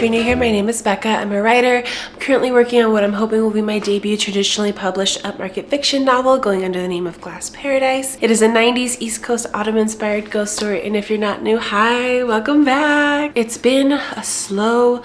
you're new here, my name is Becca. I'm a writer. I'm currently working on what I'm hoping will be my debut traditionally published upmarket fiction novel going under the name of Glass Paradise. It is a 90s East Coast autumn-inspired ghost story, and if you're not new, hi, welcome back. It's been a slow,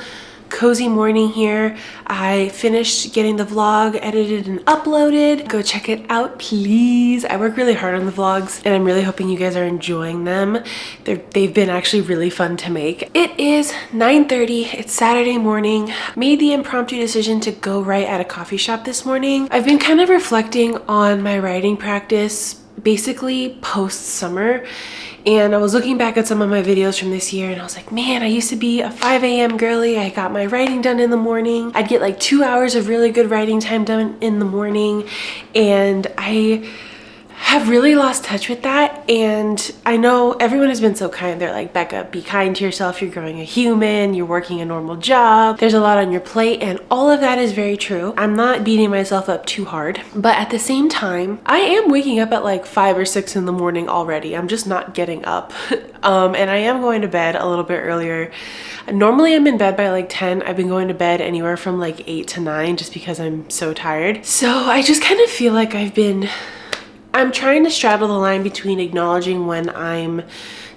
cozy morning here. I finished getting the vlog edited and uploaded. Go check it out, please. I work really hard on the vlogs and I'm really hoping you guys are enjoying them. They've been actually really fun to make. It is 9:30. It's Saturday morning. Made the impromptu decision to go write at a coffee shop this morning. I've been kind of reflecting on my writing practice basically post-summer, and I was looking back at some of my videos from this year and I was like, man, I used to be a 5 a.m. girly. I got my writing done in the morning. I'd get like 2 hours of really good writing time done in the morning, and I have really lost touch with that. And I know everyone has been so kind. They're like, Becca, be kind to yourself. You're growing a human. You're working a normal job. There's a lot on your plate, and all of that is very true. I'm not beating myself up too hard, but at the same time, I am waking up at like 5 or 6 in the morning already. I'm just not getting up. And I am going to bed a little bit earlier. Normally I'm in bed by like 10. I've been going to bed anywhere from like 8 to 9 just because I'm so tired. So I just kind of feel like I'm trying to straddle the line between acknowledging when I'm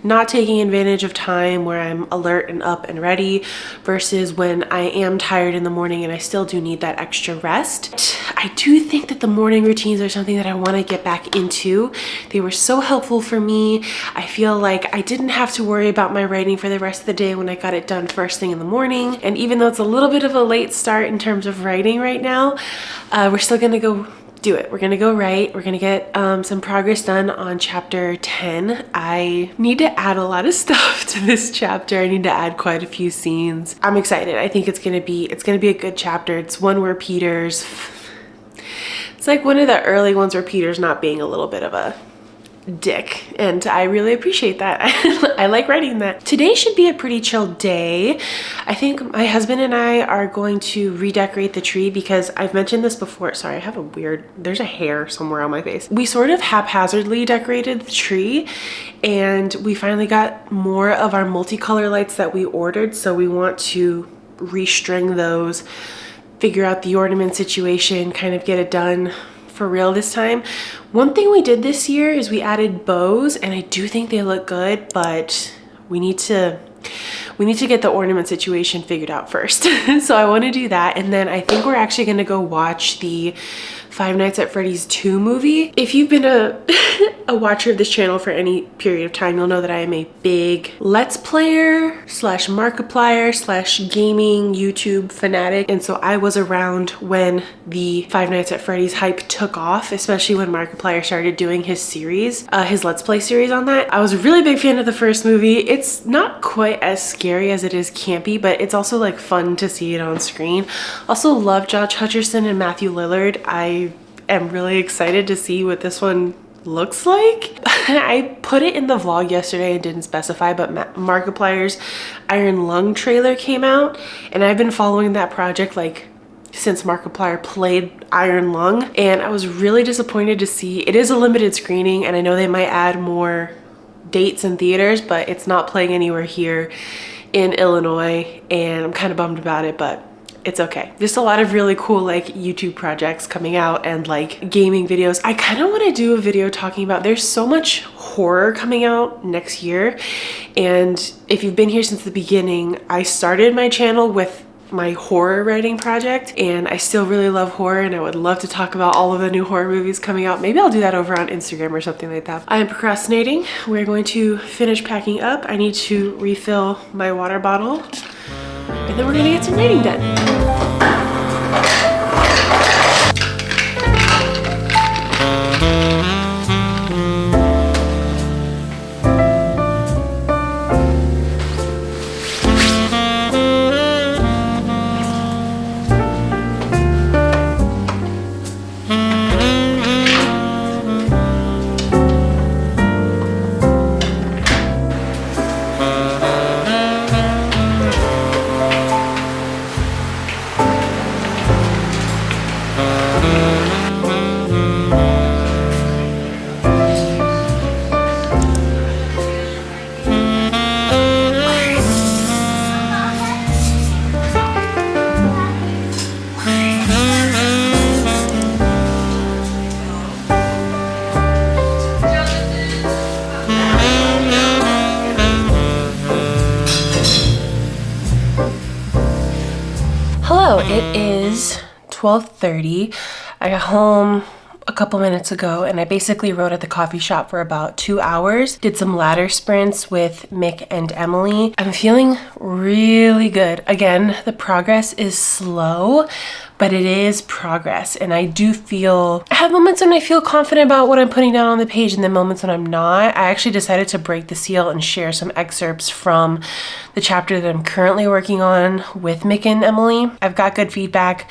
not taking advantage of time, where I'm alert and up and ready, versus when I am tired in the morning and I still do need that extra rest. I do think that the morning routines are something that I want to get back into. They were so helpful for me. I feel like I didn't have to worry about my writing for the rest of the day when I got it done first thing in the morning. And even though it's a little bit of a late start in terms of writing right now, we're still gonna go do it. We're gonna go write. We're gonna get some progress done on chapter 10. I need to add a lot of stuff to this chapter. I need to add quite a few scenes. I'm excited. I think it's gonna be a good chapter. It's one where it's like one of the early ones where Peter's not being a little bit of a dick, and I really appreciate that. I like writing that. Today should be a pretty chill day. I think my husband and I are going to redecorate the tree because I've mentioned this before. Sorry, I have there's a hair somewhere on my face. We sort of haphazardly decorated the tree, and we finally got more of our multicolor lights that we ordered, so we want to restring those, figure out the ornament situation, kind of get it done for real this time. One thing we did this year is we added bows, and I do think they look good, but we need to get the ornament situation figured out first. So I want to do that, and then I think we're actually going to go watch the Five Nights at Freddy's 2 movie. If you've been a watcher of this channel for any period of time, you'll know that I am a big Let's Player / Markiplier / gaming YouTube fanatic. And so I was around when the Five Nights at Freddy's hype took off, especially when Markiplier started doing his series, his Let's Play series on that. I was a really big fan of the first movie. It's not quite as scary as it is campy, but it's also like fun to see it on screen. Also love Josh Hutcherson and Matthew Lillard. I am really excited to see what this one looks like. I put it in the vlog yesterday and didn't specify, but Markiplier's Iron Lung trailer came out, and I've been following that project like since Markiplier played Iron Lung, and I was really disappointed to see it is a limited screening, and I know they might add more dates in theaters, but it's not playing anywhere here in Illinois, and I'm kind of bummed about it, but it's okay. Just a lot of really cool like YouTube projects coming out and like gaming videos. I kind of want to do a video talking about, there's so much horror coming out next year, and if you've been here since the beginning, I started my channel with my horror writing project, and I still really love horror, and I would love to talk about all of the new horror movies coming out. Maybe I'll do that over on Instagram or something like that. I am procrastinating. We're going to finish packing up. I need to refill my water bottle, and then we're gonna get some writing done. 12:30. I got home a couple minutes ago and I basically rode at the coffee shop for about 2 hours. Did some ladder sprints with Mick and Emily. I'm feeling really good. Again, the progress is slow, but it is progress. And I have moments when I feel confident about what I'm putting down on the page and then moments when I'm not. I actually decided to break the seal and share some excerpts from the chapter that I'm currently working on with Mick and Emily. I've got good feedback.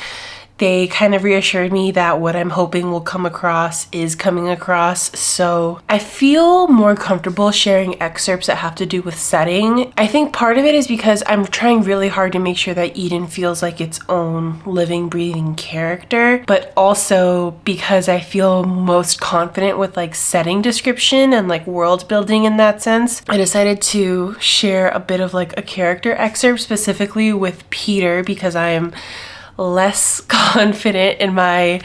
They kind of reassured me that what I'm hoping will come across is coming across. So I feel more comfortable sharing excerpts that have to do with setting. I think part of it is because I'm trying really hard to make sure that Eden feels like its own living, breathing character, but also because I feel most confident with like setting description and like world building in that sense. I decided to share a bit of like a character excerpt specifically with Peter because I am less confident in my,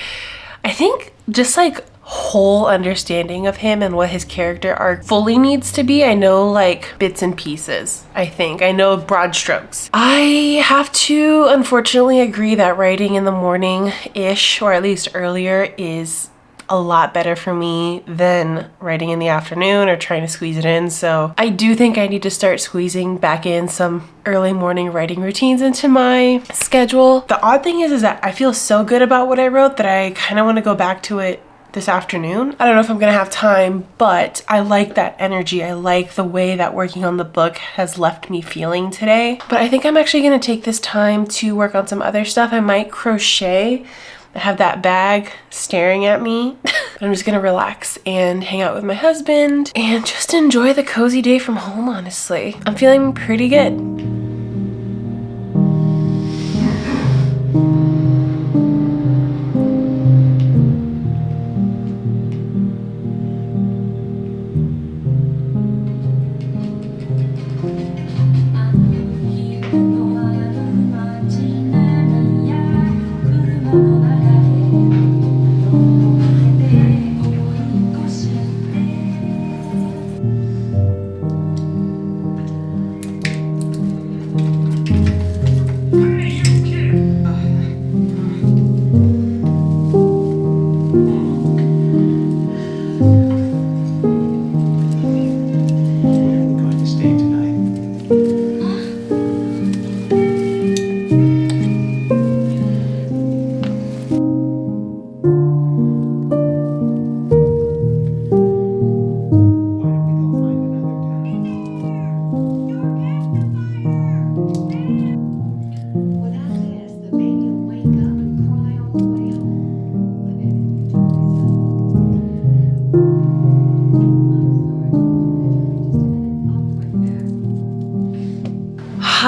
I think, just like whole understanding of him and what his character arc fully needs to be. I know like bits and pieces. I know broad strokes. I have to unfortunately agree that writing in the morning-ish, or at least earlier, is a lot better for me than writing in the afternoon or trying to squeeze it in. So I do think I need to start squeezing back in some early morning writing routines into my schedule. The odd thing is that I feel so good about what I wrote that I kind of want to go back to it this afternoon. I don't know if I'm gonna have time, but I like that energy. I like the way that working on the book has left me feeling today. But I think I'm actually gonna take this time to work on some other stuff. I might crochet. I have that bag staring at me. I'm just gonna relax and hang out with my husband and just enjoy the cozy day from home, honestly. I'm feeling pretty good.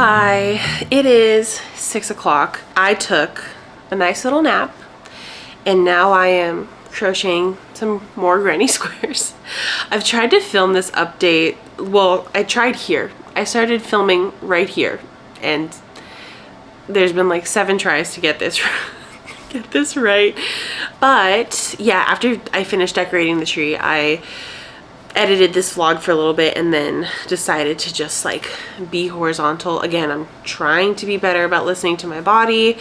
Hi, it is 6 o'clock. I took a nice little nap and now I am crocheting some more granny squares. I've tried to film this update. Well, I tried here. I started filming right here and there's been like 7 tries to get this right. But yeah, after I finished decorating the tree, I edited this vlog for a little bit and then decided to just like be horizontal. Again, I'm trying to be better about listening to my body.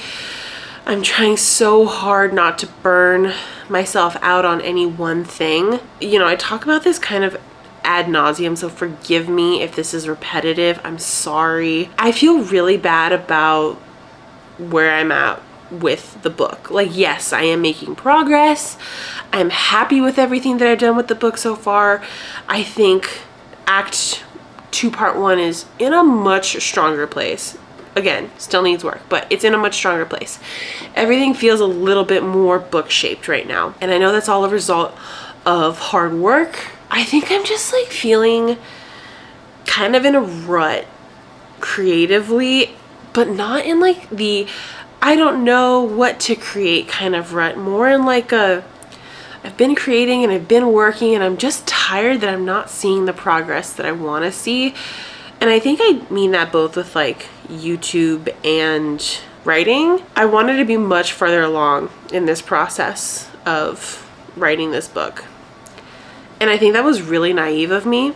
I'm trying so hard not to burn myself out on any one thing. You know, I talk about this kind of ad nauseum, so forgive me if this is repetitive. I'm sorry. I feel really bad about where I'm at with the book. Like, yes, I am making progress. I'm happy with everything that I've done with the book so far. I think Act 2 Part 1 is in a much stronger place. Again, still needs work, but it's in a much stronger place. Everything feels a little bit more book shaped right now. And I know that's all a result of hard work. I think I'm just like feeling kind of in a rut creatively, but not in like the I don't know what to create kind of rut, more in like a I've been creating and I've been working and I'm just tired that I'm not seeing the progress that I want to see. And I think I mean that both with like YouTube and writing. I wanted to be much further along in this process of writing this book. And I think that was really naive of me.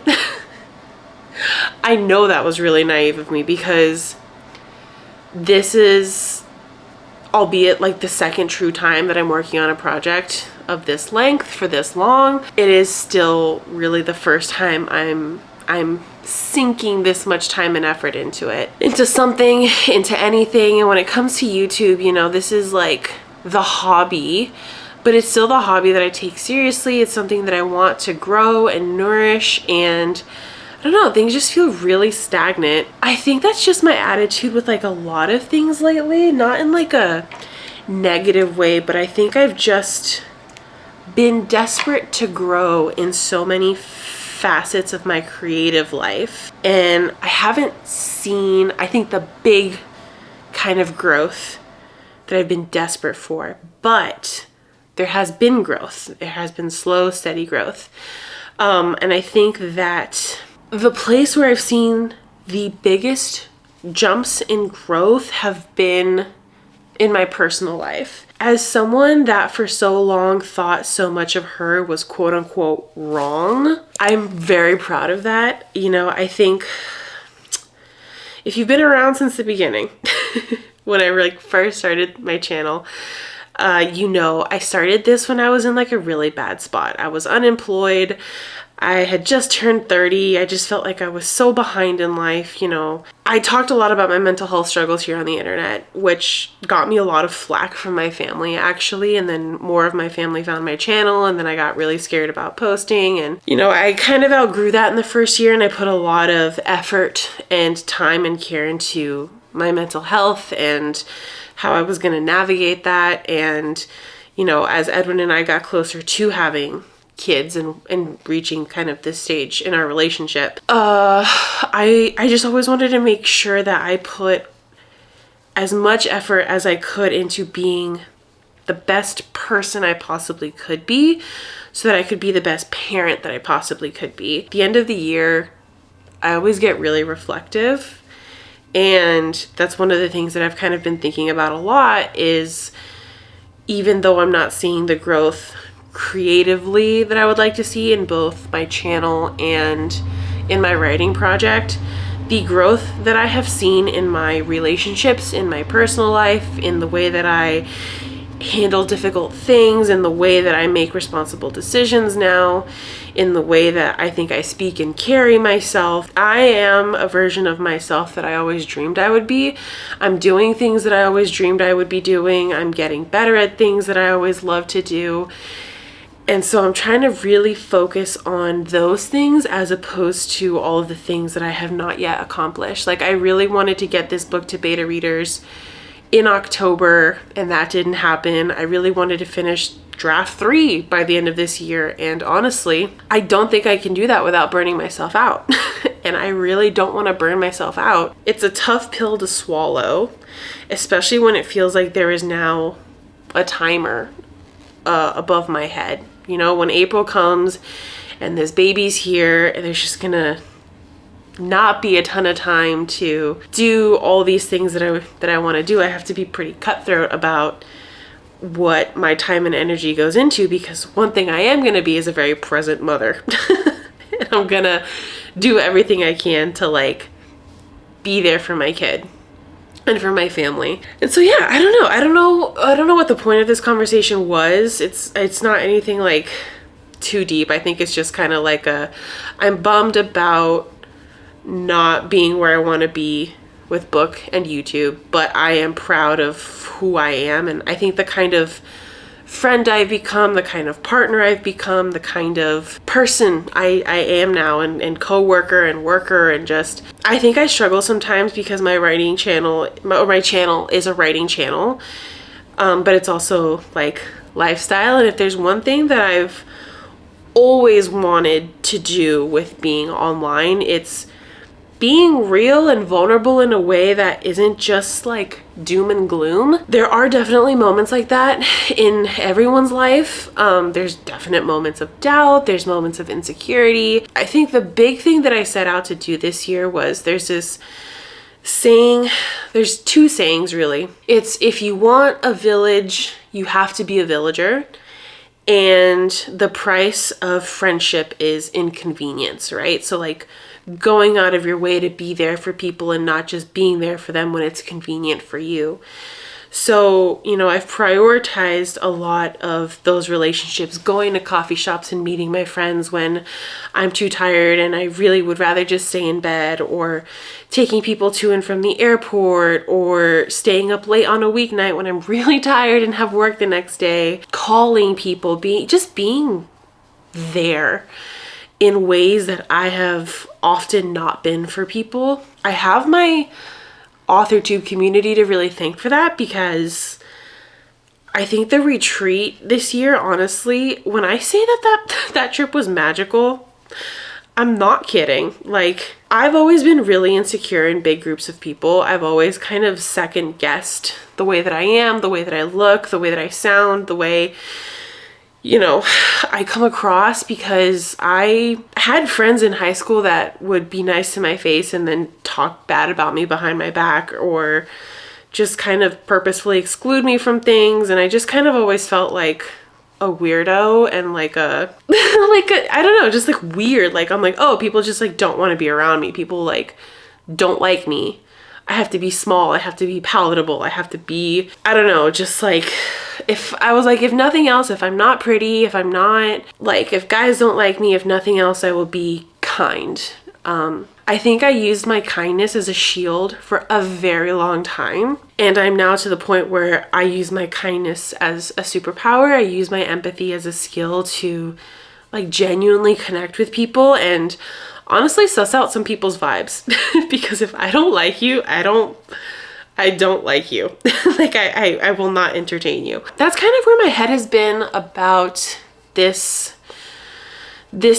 I know that was really naive of me because this is albeit like the second true time that I'm working on a project of this length for this long, it is still really the first time I'm sinking this much time and effort into it, into something, into anything. And when it comes to YouTube, you know, this is like the hobby, but it's still the hobby that I take seriously. It's something that I want to grow and nourish, and I don't know, things just feel really stagnant. I think that's just my attitude with like a lot of things lately, not in like a negative way, but I think I've just been desperate to grow in so many facets of my creative life. And I haven't seen, I think, the big kind of growth that I've been desperate for, but there has been growth. There has been slow, steady growth. And I think that the place where I've seen the biggest jumps in growth have been in my personal life. As someone that for so long thought so much of her was quote unquote wrong, I'm very proud of that. You know, I think if you've been around since the beginning, when I like first started my channel, you know, I started this when I was in like a really bad spot. I was unemployed. I had just turned 30. I just felt like I was so behind in life, you know. I talked a lot about my mental health struggles here on the internet, which got me a lot of flack from my family actually, and then more of my family found my channel, and then I got really scared about posting, and you know, I kind of outgrew that in the first year, and I put a lot of effort and time and care into my mental health and how I was going to navigate that. And you know, as Edwin and I got closer to having kids and reaching kind of this stage in our relationship, I just always wanted to make sure that I put as much effort as I could into being the best person I possibly could be, so that I could be the best parent that I possibly could be. At the end of the year, I always get really reflective, and that's one of the things that I've kind of been thinking about a lot, is even though I'm not seeing the growth creatively that I would like to see in both my channel and in my writing project, the growth that I have seen in my relationships, in my personal life, in the way that I handle difficult things, in the way that I make responsible decisions now, in the way that I think I speak and carry myself. I am a version of myself that I always dreamed I would be. I'm doing things that I always dreamed I would be doing. I'm getting better at things that I always loved to do. And so I'm trying to really focus on those things as opposed to all of the things that I have not yet accomplished. Like, I really wanted to get this book to beta readers in October, and that didn't happen. I really wanted to finish draft 3 by the end of this year, and honestly, I don't think I can do that without burning myself out. And I really don't want to burn myself out. It's a tough pill to swallow, especially when it feels like there is now a timer above my head. You know, when April comes and this baby's here, and there's just gonna not be a ton of time to do all these things that I want to do. I have to be pretty cutthroat about what my time and energy goes into, because one thing I am going to be is a very present mother. And I'm gonna do everything I can to like be there for my kid and for my family. And so yeah, I don't know what the point of this conversation was. It's not anything like too deep. I think it's just kind of like I'm bummed about not being where I want to be with book and YouTube, but I am proud of who I am, and I think the kind of friend I've become, the kind of partner I've become, the kind of person I am now, and co-worker and worker, and just, I think I struggle sometimes because my writing channel, or my channel is a writing channel, but it's also like lifestyle. And if there's one thing that I've always wanted to do with being online, it's being real and vulnerable in a way that isn't just like doom and gloom. There are definitely moments like that in everyone's life. There's definite moments of doubt. There's moments of insecurity. I think the big thing that I set out to do this year was, there's this saying, there's two sayings really. It's, if you want a village, you have to be a villager. And the price of friendship is inconvenience, right? So like going out of your way to be there for people and not just being there for them when it's convenient for you. So, you know, I've prioritized a lot of those relationships, going to coffee shops and meeting my friends when I'm too tired and I really would rather just stay in bed, or taking people to and from the airport, or staying up late on a weeknight when I'm really tired and have work the next day, calling people, just being there in ways that I have often not been for people. I have my AuthorTube community to really thank for that, because I think the retreat this year, honestly, when I say that trip was magical, I'm not kidding. Like, I've always been really insecure in big groups of people. I've always kind of second guessed the way that I am, the way that I look, the way that I sound, the way, you know, I come across, because I had friends in high school that would be nice to my face and then talk bad about me behind my back, or just kind of purposefully exclude me from things. And I just kind of always felt like a weirdo and like a, I don't know, just like weird. Like, I'm like, oh, people just like don't want to be around me. People like don't like me. I have to be small, I have to be palatable, I have to be, I don't know, just like, if I was like, if nothing else, if I'm not pretty, if I'm not, like, if guys don't like me, if nothing else, I will be kind. I think I used my kindness as a shield for a very long time. And I'm now to the point where I use my kindness as a superpower. I use my empathy as a skill to like genuinely connect with people and honestly suss out some people's vibes. Because if I don't like you, I don't like you. Like I will not entertain you. That's kind of where my head has been about this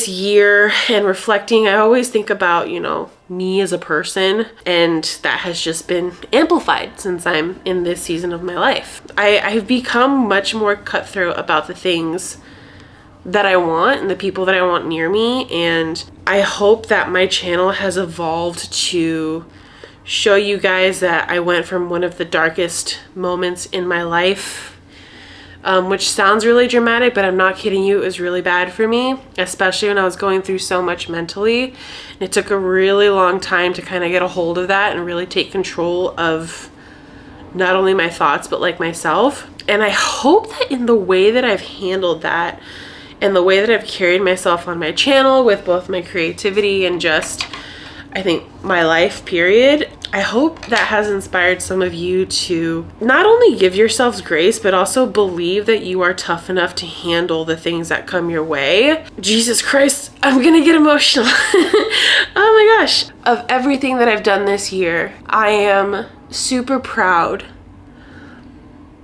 year and reflecting. I always think about, you know, me as a person, and that has just been amplified since I'm in this season of my life. I've become much more cutthroat about the things that I want and the people that I want near me, and I hope that my channel has evolved to show you guys that I went from one of the darkest moments in my life, which sounds really dramatic, but I'm not kidding you, it was really bad for me, especially when I was going through so much mentally. And it took a really long time to kind of get a hold of that and really take control of not only my thoughts, but like myself. And I hope that in the way that I've handled that, and the way that I've carried myself on my channel with both my creativity and just, I think, my life, period, I hope that has inspired some of you to not only give yourselves grace, but also believe that you are tough enough to handle the things that come your way. Jesus Christ, I'm gonna get emotional. Oh my gosh. Of everything that I've done this year, I am super proud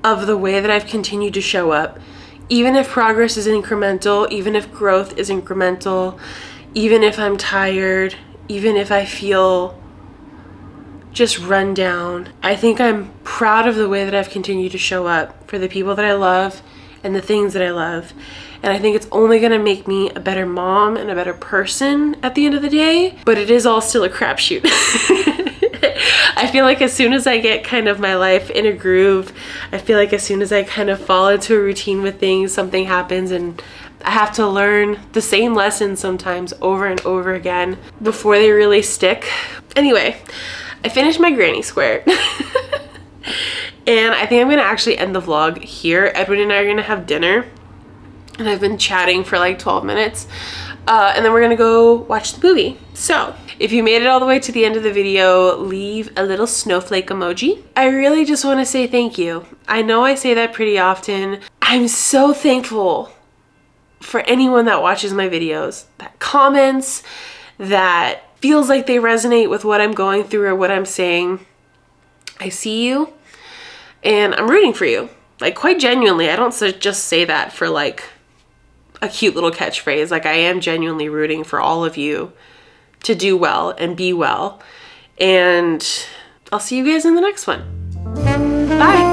of the way that I've continued to show up. Even if progress is incremental, even if growth is incremental, even if I'm tired, even if I feel just run down, I think I'm proud of the way that I've continued to show up for the people that I love and the things that I love. And I think it's only gonna make me a better mom and a better person at the end of the day, but it is all still a crapshoot. I feel like as soon as I get kind of my life in a groove, I feel like as soon as I kind of fall into a routine with things, something happens and I have to learn the same lessons sometimes over and over again before they really stick. Anyway, I finished my granny square. And I think I'm gonna actually end the vlog here. Edwin and I are gonna have dinner. And I've been chatting for like 12 minutes. And then we're gonna go watch the movie. So, if you made it all the way to the end of the video, leave a little snowflake emoji. I really just wanna say thank you. I know I say that pretty often. I'm so thankful for anyone that watches my videos, that comments, that feels like they resonate with what I'm going through or what I'm saying. I see you and I'm rooting for you. Like, quite genuinely, I don't just say that for like a cute little catchphrase. Like, I am genuinely rooting for all of you to do well and be well. And I'll see you guys in the next one. Bye.